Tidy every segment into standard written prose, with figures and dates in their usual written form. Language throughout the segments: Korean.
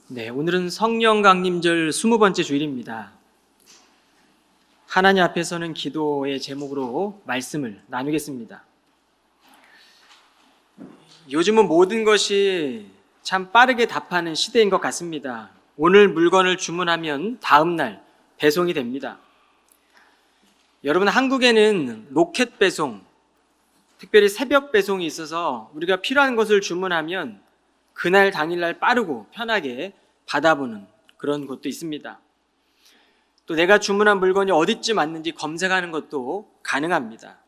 네, 오늘은 성령 강림절 20번째 주일입니다. 하나님 앞에서는 기도의 제목으로 말씀을 나누겠습니다. 요즘은 모든 것이 참 빠르게 답하는 시대인 것 같습니다. 오늘 물건을 주문하면 다음 날 배송이 됩니다. 여러분, 한국에는 로켓 배송, 특별히 새벽 배송이 있어서 우리가 필요한 것을 주문하면 그날 당일날 빠르고 편하게 받아보는 그런 곳도 있습니다. 또 내가 주문한 물건이 어디쯤 왔는지 검색하는 것도 가능합니다.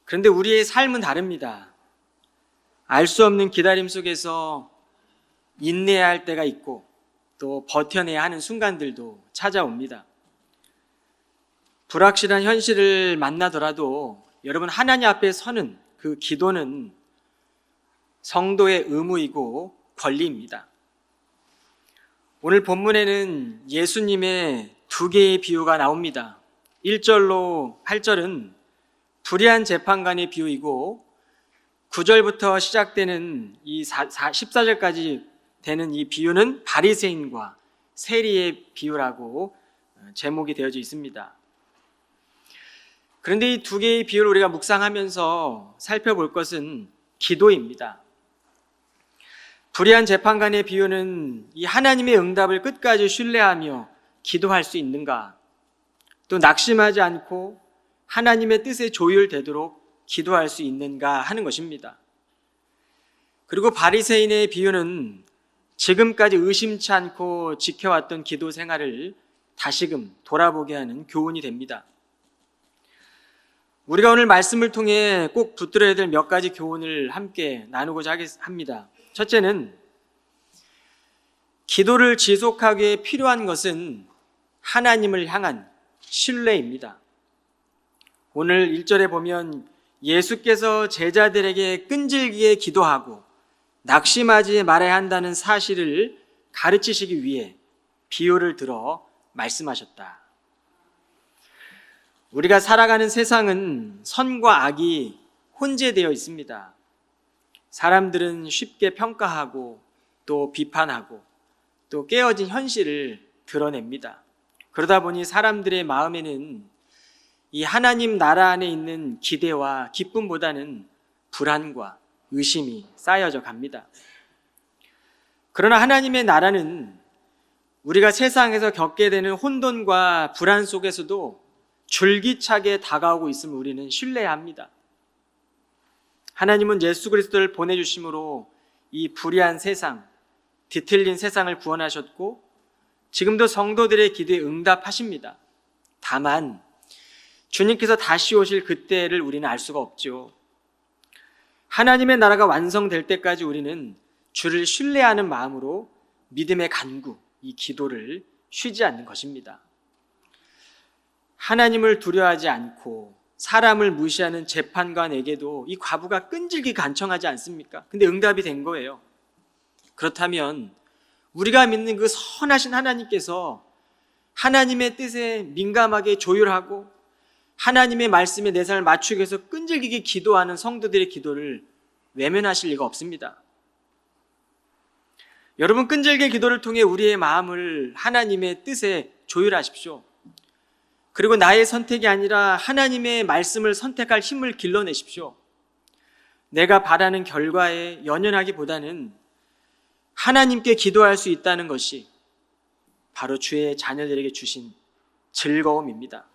그런데 우리의 삶은 다릅니다. 알 수 없는 기다림 속에서 인내해야 할 때가 있고 또 버텨내야 하는 순간들도 찾아옵니다. 불확실한 현실을 만나더라도 여러분, 하나님 앞에 서는 그 기도는 성도의 의무이고 권리입니다. 오늘 본문에는 예수님의 두 개의 비유가 나옵니다. 1절로 8절은 불의한 재판관의 비유이고 9절부터 시작되는 이 14절까지 되는 이 비유는 바리새인과 세리의 비유라고 제목이 되어져 있습니다. 그런데 이 두 개의 비유를 우리가 묵상하면서 살펴볼 것은 기도입니다. 불의한 재판관의 비유는 이 하나님의 응답을 끝까지 신뢰하며 기도할 수 있는가, 또 낙심하지 않고 하나님의 뜻에 조율되도록 기도할 수 있는가 하는 것입니다. 그리고 바리새인의 비유는 지금까지 의심치 않고 지켜왔던 기도 생활을 다시금 돌아보게 하는 교훈이 됩니다. 우리가 오늘 말씀을 통해 꼭 붙들어야 될 몇 가지 교훈을 함께 나누고자 합니다. 첫째는 기도를 지속하기 위해 필요한 것은 하나님을 향한 신뢰입니다. 오늘 1절에 보면 예수께서 제자들에게 끈질기게 기도하고 낙심하지 말아야 한다는 사실을 가르치시기 위해 비유를 들어 말씀하셨다. 우리가 살아가는 세상은 선과 악이 혼재되어 있습니다. 사람들은 쉽게 평가하고 또 비판하고 또 깨어진 현실을 드러냅니다. 그러다 보니 사람들의 마음에는 이 하나님 나라 안에 있는 기대와 기쁨보다는 불안과 의심이 쌓여져 갑니다. 그러나 하나님의 나라는 우리가 세상에서 겪게 되는 혼돈과 불안 속에서도 줄기차게 다가오고 있음을 우리는 신뢰해야 합니다. 하나님은 예수 그리스도를 보내주심으로 이 불의한 세상, 뒤틀린 세상을 구원하셨고 지금도 성도들의 기도에 응답하십니다. 다만 주님께서 다시 오실 그때를 우리는 알 수가 없죠. 하나님의 나라가 완성될 때까지 우리는 주를 신뢰하는 마음으로 믿음의 간구, 이 기도를 쉬지 않는 것입니다. 하나님을 두려워하지 않고 사람을 무시하는 재판관에게도 이 과부가 끈질기 간청하지 않습니까? 근데 응답이 된 거예요. 그렇다면 우리가 믿는 그 선하신 하나님께서 하나님의 뜻에 민감하게 조율하고 하나님의 말씀에 내 삶을 맞추기 위해서 끈질기게 기도하는 성도들의 기도를 외면하실 리가 없습니다. 여러분, 끈질기게 기도를 통해 우리의 마음을 하나님의 뜻에 조율하십시오. 그리고 나의 선택이 아니라 하나님의 말씀을 선택할 힘을 길러내십시오. 내가 바라는 결과에 연연하기보다는 하나님께 기도할 수 있다는 것이 바로 주의 자녀들에게 주신 즐거움입니다.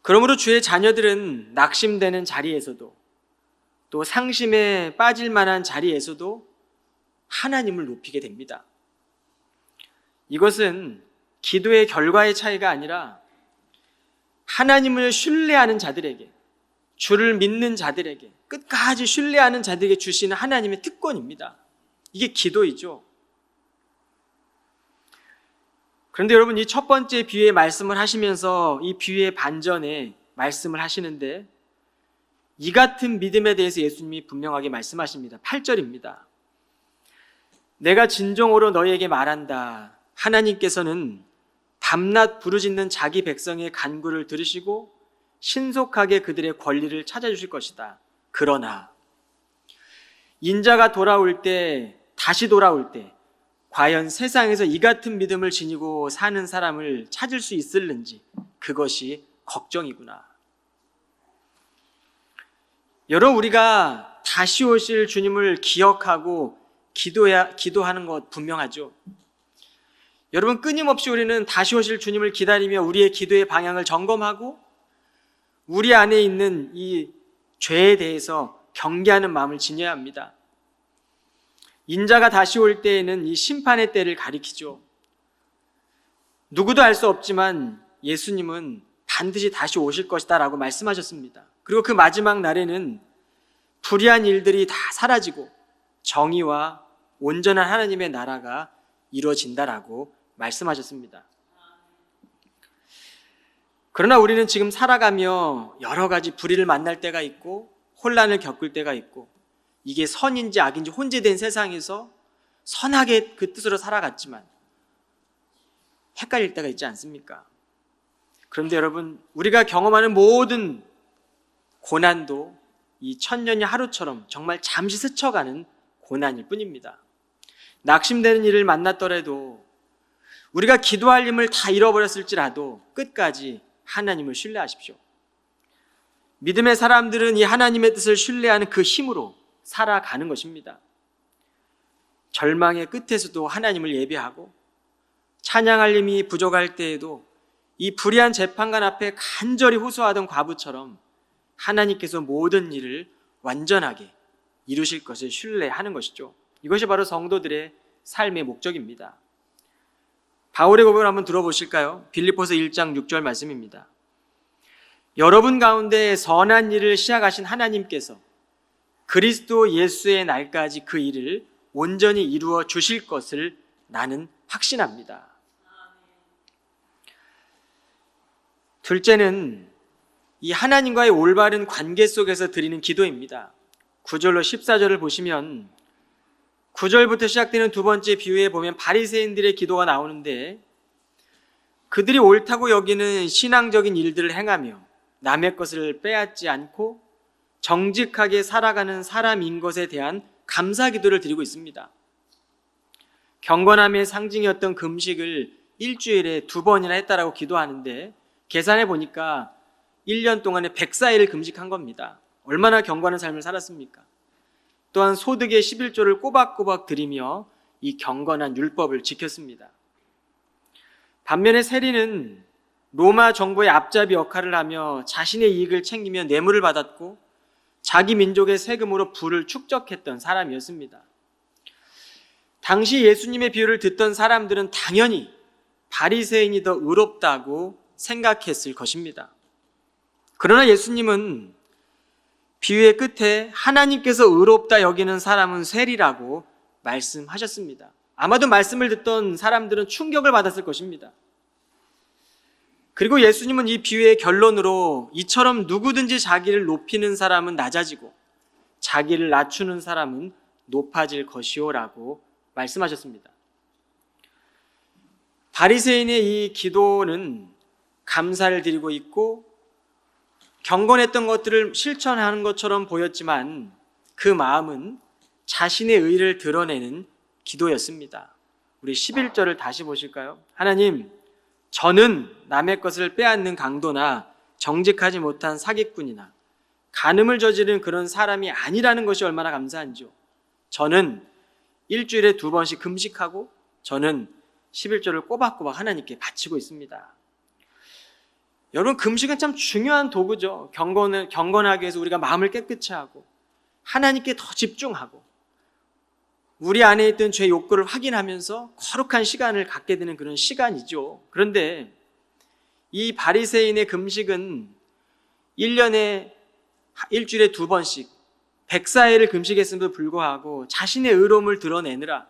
그러므로 주의 자녀들은 낙심되는 자리에서도 또 상심에 빠질 만한 자리에서도 하나님을 높이게 됩니다. 이것은 기도의 결과의 차이가 아니라 하나님을 신뢰하는 자들에게, 주를 믿는 자들에게, 끝까지 신뢰하는 자들에게 주시는 하나님의 특권입니다. 이게 기도이죠. 그런데 여러분, 이 첫 번째 비유의 말씀을 하시면서 이 비유의 반전에 말씀을 하시는데 이 같은 믿음에 대해서 예수님이 분명하게 말씀하십니다. 8절입니다. 내가 진정으로 너희에게 말한다. 하나님께서는 밤낮 부르짖는 자기 백성의 간구를 들으시고 신속하게 그들의 권리를 찾아주실 것이다. 그러나 인자가 돌아올 때 다시 돌아올 때 과연 세상에서 이 같은 믿음을 지니고 사는 사람을 찾을 수 있을는지, 그것이 걱정이구나. 여러분, 우리가 다시 오실 주님을 기억하고 기도하는 것 분명하죠. 여러분, 끊임없이 우리는 다시 오실 주님을 기다리며 우리의 기도의 방향을 점검하고 우리 안에 있는 이 죄에 대해서 경계하는 마음을 지녀야 합니다. 인자가 다시 올 때에는 이 심판의 때를 가리키죠. 누구도 알 수 없지만 예수님은 반드시 다시 오실 것이다 라고 말씀하셨습니다. 그리고 그 마지막 날에는 불의한 일들이 다 사라지고 정의와 온전한 하나님의 나라가 이루어진다라고 말씀하셨습니다. 그러나 우리는 지금 살아가며 여러 가지 불의를 만날 때가 있고 혼란을 겪을 때가 있고, 이게 선인지 악인지 혼재된 세상에서 선하게 그 뜻으로 살아갔지만 헷갈릴 때가 있지 않습니까? 그런데 여러분, 우리가 경험하는 모든 고난도 이 천년이 하루처럼 정말 잠시 스쳐가는 고난일 뿐입니다. 낙심되는 일을 만났더라도, 우리가 기도할 힘을 다 잃어버렸을지라도 끝까지 하나님을 신뢰하십시오. 믿음의 사람들은 이 하나님의 뜻을 신뢰하는 그 힘으로 살아가는 것입니다. 절망의 끝에서도 하나님을 예배하고 찬양할 힘이 부족할 때에도 이 불의한 재판관 앞에 간절히 호소하던 과부처럼 하나님께서 모든 일을 완전하게 이루실 것을 신뢰하는 것이죠. 이것이 바로 성도들의 삶의 목적입니다. 바울의 고백을 한번 들어보실까요? 빌립보서 1장 6절 말씀입니다. 여러분 가운데 선한 일을 시작하신 하나님께서 그리스도 예수의 날까지 그 일을 온전히 이루어 주실 것을 나는 확신합니다. 둘째는 이 하나님과의 올바른 관계 속에서 드리는 기도입니다. 9절로 14절을 보시면 9절부터 시작되는 두 번째 비유에 보면 바리새인들의 기도가 나오는데, 그들이 옳다고 여기는 신앙적인 일들을 행하며 남의 것을 빼앗지 않고 정직하게 살아가는 사람인 것에 대한 감사 기도를 드리고 있습니다. 경건함의 상징이었던 금식을 일주일에 2번이나 했다라고 기도하는데, 계산해 보니까 1년 동안에 104일을 금식한 겁니다. 얼마나 경건한 삶을 살았습니까? 또한 소득의 11조를 꼬박꼬박 드리며 이 경건한 율법을 지켰습니다. 반면에 세리는 로마 정부의 앞잡이 역할을 하며 자신의 이익을 챙기며 뇌물을 받았고 자기 민족의 세금으로 부를 축적했던 사람이었습니다. 당시 예수님의 비유를 듣던 사람들은 당연히 바리새인이 더 의롭다고 생각했을 것입니다. 그러나 예수님은 비유의 끝에 하나님께서 의롭다 여기는 사람은 세리라고 말씀하셨습니다. 아마도 말씀을 듣던 사람들은 충격을 받았을 것입니다. 그리고 예수님은 이 비유의 결론으로 이처럼 누구든지 자기를 높이는 사람은 낮아지고 자기를 낮추는 사람은 높아질 것이요 라고 말씀하셨습니다. 바리새인의 이 기도는 감사를 드리고 있고 경건했던 것들을 실천하는 것처럼 보였지만 그 마음은 자신의 의를 드러내는 기도였습니다. 우리 11절을 다시 보실까요? 하나님, 저는 남의 것을 빼앗는 강도나 정직하지 못한 사기꾼이나 간음을 저지른 그런 사람이 아니라는 것이 얼마나 감사한지요. 저는 일주일에 2번씩 금식하고 저는 11절을 꼬박꼬박 하나님께 바치고 있습니다. 여러분, 금식은 참 중요한 도구죠. 경건하기 위해서 우리가 마음을 깨끗이 하고 하나님께 더 집중하고 우리 안에 있던 죄 욕구를 확인하면서 거룩한 시간을 갖게 되는 그런 시간이죠. 그런데 이 바리새인의 금식은 1년에 일주일에 2번씩 104일을 금식했음에도 불구하고 자신의 의로움을 드러내느라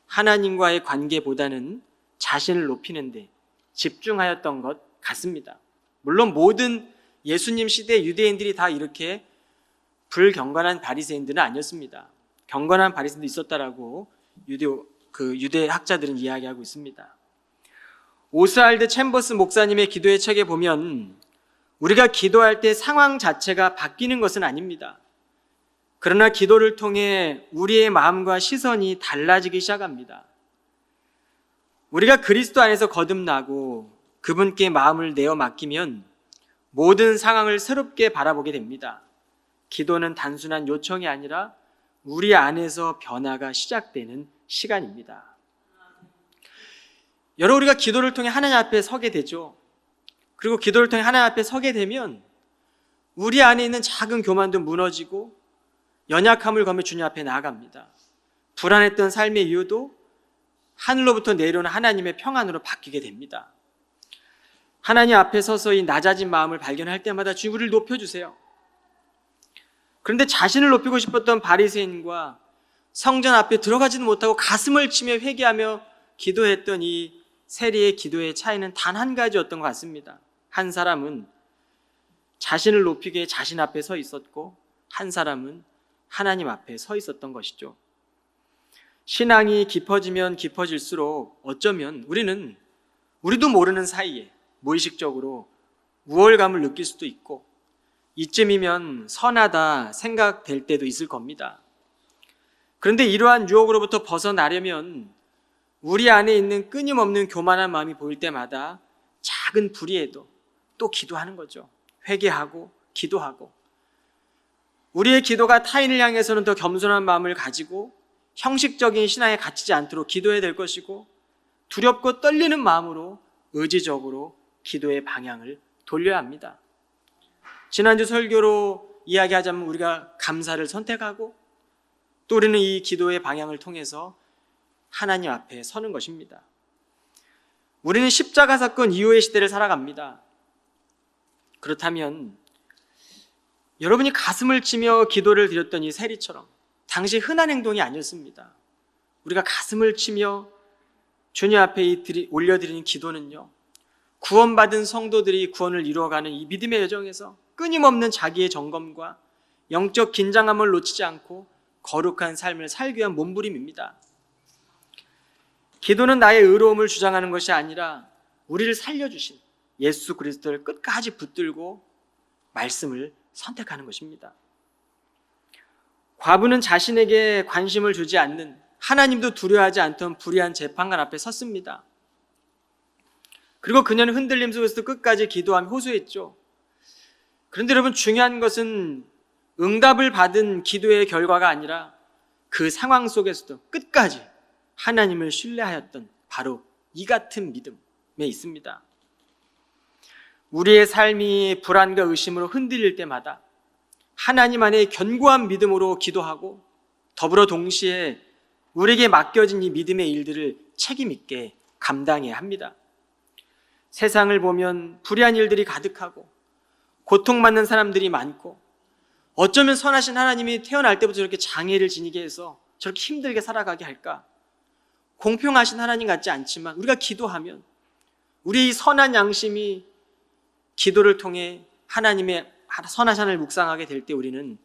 하나님과의 관계보다는 자신을 높이는 데 집중하였던 것 같습니다. 물론 모든 예수님 시대 유대인들이 다 이렇게 불경건한 바리새인들은 아니었습니다. 경건한 바리새인도 있었다라고 유대 학자들은 이야기하고 있습니다. 오스알드 챔버스 목사님의 기도의 책에 보면 우리가 기도할 때 상황 자체가 바뀌는 것은 아닙니다. 그러나 기도를 통해 우리의 마음과 시선이 달라지기 시작합니다. 우리가 그리스도 안에서 거듭나고 그분께 마음을 내어 맡기면 모든 상황을 새롭게 바라보게 됩니다. 기도는 단순한 요청이 아니라 우리 안에서 변화가 시작되는 시간입니다. 여러분, 우리가 기도를 통해 하나님 앞에 서게 되죠. 그리고 기도를 통해 하나님 앞에 서게 되면 우리 안에 있는 작은 교만도 무너지고 연약함을 검해 주님 앞에 나아갑니다. 불안했던 삶의 이유도 하늘로부터 내려오는 하나님의 평안으로 바뀌게 됩니다. 하나님 앞에 서서 이 낮아진 마음을 발견할 때마다 주님, 우리를 높여주세요. 그런데 자신을 높이고 싶었던 바리새인과 성전 앞에 들어가지도 못하고 가슴을 치며 회개하며 기도했던 이 세리의 기도의 차이는 단 한 가지였던 것 같습니다. 한 사람은 자신을 높이게 자신 앞에 서 있었고 한 사람은 하나님 앞에 서 있었던 것이죠. 신앙이 깊어지면 깊어질수록 어쩌면 우리도 모르는 사이에 무의식적으로 우월감을 느낄 수도 있고 이쯤이면 선하다 생각될 때도 있을 겁니다. 그런데 이러한 유혹으로부터 벗어나려면 우리 안에 있는 끊임없는 교만한 마음이 보일 때마다 작은 불의에도 또 기도하는 거죠. 회개하고 기도하고 우리의 기도가 타인을 향해서는 더 겸손한 마음을 가지고 형식적인 신앙에 갇히지 않도록 기도해야 될 것이고 두렵고 떨리는 마음으로 의지적으로 기도의 방향을 돌려야 합니다. 지난주 설교로 이야기하자면 우리가 감사를 선택하고 또 우리는 이 기도의 방향을 통해서 하나님 앞에 서는 것입니다. 우리는 십자가 사건 이후의 시대를 살아갑니다. 그렇다면 여러분이 가슴을 치며 기도를 드렸던 이 세리처럼 당시 흔한 행동이 아니었습니다. 우리가 가슴을 치며 주님 앞에 올려드리는 기도는요, 구원받은 성도들이 구원을 이루어가는 이 믿음의 여정에서 끊임없는 자기의 점검과 영적 긴장감을 놓치지 않고 거룩한 삶을 살기 위한 몸부림입니다. 기도는 나의 의로움을 주장하는 것이 아니라 우리를 살려주신 예수 그리스도를 끝까지 붙들고 말씀을 선택하는 것입니다. 과부는 자신에게 관심을 주지 않는, 하나님도 두려워하지 않던 불의한 재판관 앞에 섰습니다. 그리고 그녀는 흔들림 속에서도 끝까지 기도하며 호소했죠. 그런데 여러분, 중요한 것은 응답을 받은 기도의 결과가 아니라 그 상황 속에서도 끝까지 하나님을 신뢰하였던 바로 이 같은 믿음에 있습니다. 우리의 삶이 불안과 의심으로 흔들릴 때마다 하나님 안에 견고한 믿음으로 기도하고 더불어 동시에 우리에게 맡겨진 이 믿음의 일들을 책임 있게 감당해야 합니다. 세상을 보면 불의한 일들이 가득하고 고통받는 사람들이 많고 어쩌면 선하신 하나님이 태어날 때부터 저렇게 장애를 지니게 해서 저렇게 힘들게 살아가게 할까? 공평하신 하나님 같지 않지만 우리가 기도하면 우리의 선한 양심이 기도를 통해 하나님의 선하신 하나님을 묵상하게 될 때 우리는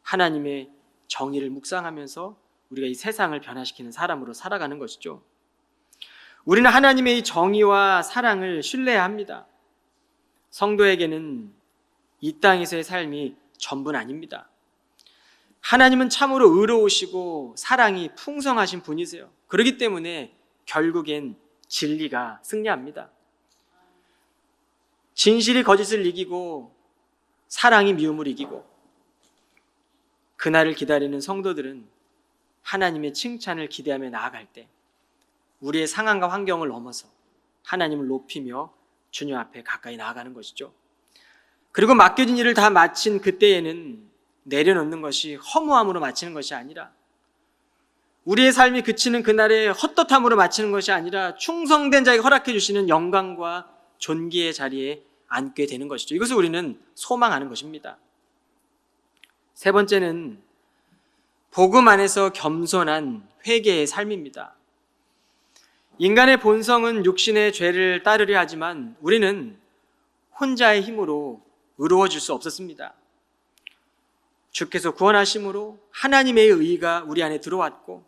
하나님의 정의를 묵상하면서 우리가 이 세상을 변화시키는 사람으로 살아가는 것이죠. 우리는 하나님의 이 정의와 사랑을 신뢰해야 합니다. 성도에게는 이 땅에서의 삶이 전부는 아닙니다. 하나님은 참으로 의로우시고 사랑이 풍성하신 분이세요. 그렇기 때문에 결국엔 진리가 승리합니다. 진실이 거짓을 이기고 사랑이 미움을 이기고 그날을 기다리는 성도들은 하나님의 칭찬을 기대하며 나아갈 때 우리의 상황과 환경을 넘어서 하나님을 높이며 주님 앞에 가까이 나아가는 것이죠. 그리고 맡겨진 일을 다 마친 그때에는 내려놓는 것이 허무함으로 마치는 것이 아니라 우리의 삶이 그치는 그날의 헛헛함으로 마치는 것이 아니라 충성된 자에게 허락해 주시는 영광과 존귀의 자리에 앉게 되는 것이죠. 이것을 우리는 소망하는 것입니다. 세 번째는 복음 안에서 겸손한 회개의 삶입니다. 인간의 본성은 육신의 죄를 따르려 하지만 우리는 혼자의 힘으로 의로워질 수 없었습니다. 주께서 구원하심으로 하나님의 의의가 우리 안에 들어왔고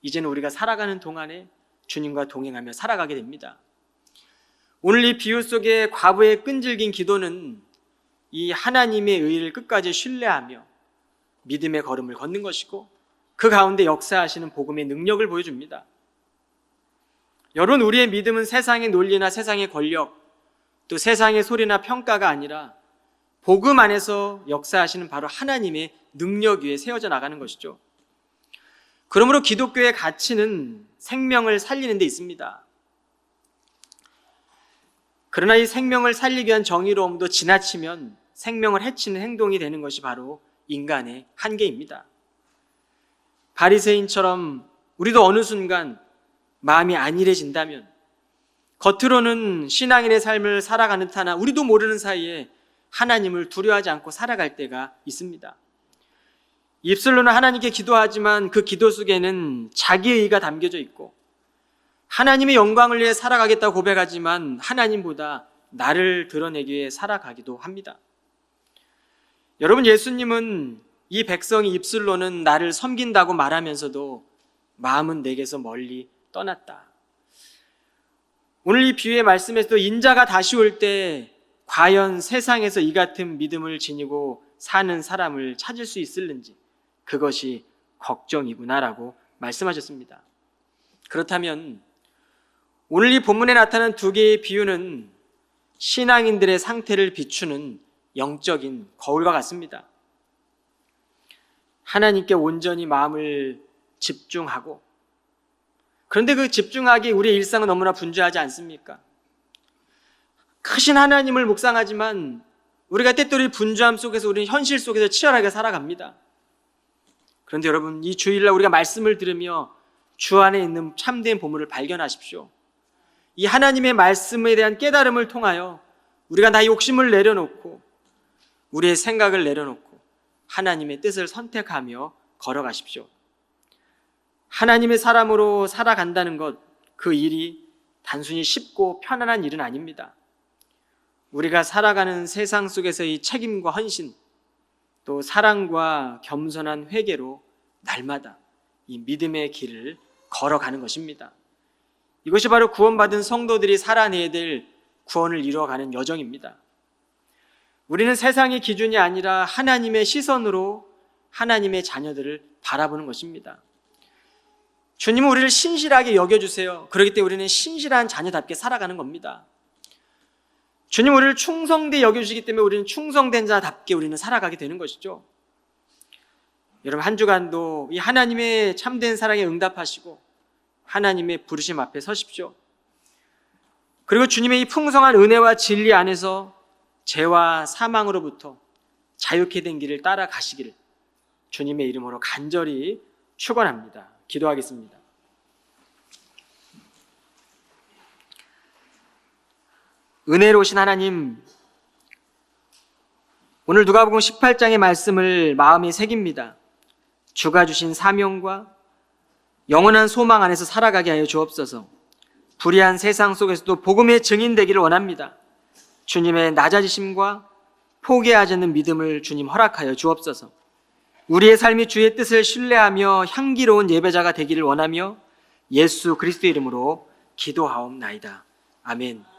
이제는 우리가 살아가는 동안에 주님과 동행하며 살아가게 됩니다. 오늘 이 비유 속의 과부의 끈질긴 기도는 이 하나님의 의의를 끝까지 신뢰하며 믿음의 걸음을 걷는 것이고 그 가운데 역사하시는 복음의 능력을 보여줍니다. 여러분, 우리의 믿음은 세상의 논리나 세상의 권력, 또 세상의 소리나 평가가 아니라 복음 안에서 역사하시는 바로 하나님의 능력 위에 세워져 나가는 것이죠. 그러므로 기독교의 가치는 생명을 살리는 데 있습니다. 그러나 이 생명을 살리기 위한 정의로움도 지나치면 생명을 해치는 행동이 되는 것이 바로 인간의 한계입니다. 바리새인처럼 우리도 어느 순간 마음이 안일해진다면 겉으로는 신앙인의 삶을 살아가는 듯하나 우리도 모르는 사이에 하나님을 두려워하지 않고 살아갈 때가 있습니다. 입술로는 하나님께 기도하지만 그 기도 속에는 자기의의가 담겨져 있고 하나님의 영광을 위해 살아가겠다고 고백하지만 하나님보다 나를 드러내기 위해 살아가기도 합니다. 여러분, 예수님은 이 백성이 입술로는 나를 섬긴다고 말하면서도 마음은 내게서 멀리 떠났다. 오늘 이 비유의 말씀에서도 인자가 다시 올 때 과연 세상에서 이 같은 믿음을 지니고 사는 사람을 찾을 수 있을는지 그것이 걱정이구나라고 말씀하셨습니다. 그렇다면 오늘 이 본문에 나타난 두 개의 비유는 신앙인들의 상태를 비추는 영적인 거울과 같습니다. 하나님께 온전히 마음을 집중하고, 그런데 그 집중하기 우리의 일상은 너무나 분주하지 않습니까? 크신 하나님을 묵상하지만 우리가 때때로 분주함 속에서 우리는 현실 속에서 치열하게 살아갑니다. 그런데 여러분, 이 주일날 우리가 말씀을 들으며 주 안에 있는 참된 보물을 발견하십시오. 이 하나님의 말씀에 대한 깨달음을 통하여 우리가 나의 욕심을 내려놓고 우리의 생각을 내려놓고 하나님의 뜻을 선택하며 걸어가십시오. 하나님의 사람으로 살아간다는 것, 그 일이 단순히 쉽고 편안한 일은 아닙니다. 우리가 살아가는 세상 속에서의 책임과 헌신, 또 사랑과 겸손한 회개로 날마다 이 믿음의 길을 걸어가는 것입니다. 이것이 바로 구원받은 성도들이 살아내야 될 구원을 이루어가는 여정입니다. 우리는 세상의 기준이 아니라 하나님의 시선으로 하나님의 자녀들을 바라보는 것입니다. 주님은 우리를 신실하게 여겨주세요. 그렇기 때문에 우리는 신실한 자녀답게 살아가는 겁니다. 주님 우리를 충성되게 여겨주시기 때문에 우리는 충성된 자답게 우리는 살아가게 되는 것이죠. 여러분, 한 주간도 이 하나님의 참된 사랑에 응답하시고 하나님의 부르심 앞에 서십시오. 그리고 주님의 이 풍성한 은혜와 진리 안에서 죄와 사망으로부터 자유케 된 길을 따라가시기를 주님의 이름으로 간절히 축원합니다. 기도하겠습니다. 은혜로우신 하나님, 오늘 누가복음 18장의 말씀을 마음에 새깁니다. 주가 주신 사명과 영원한 소망 안에서 살아가게 하여 주옵소서. 불의한 세상 속에서도 복음의 증인 되기를 원합니다. 주님의 낮아지심과 포기하지 않는 믿음을 주님 허락하여 주옵소서. 우리의 삶이 주의 뜻을 신뢰하며 향기로운 예배자가 되기를 원하며 예수 그리스도 이름으로 기도하옵나이다. 아멘.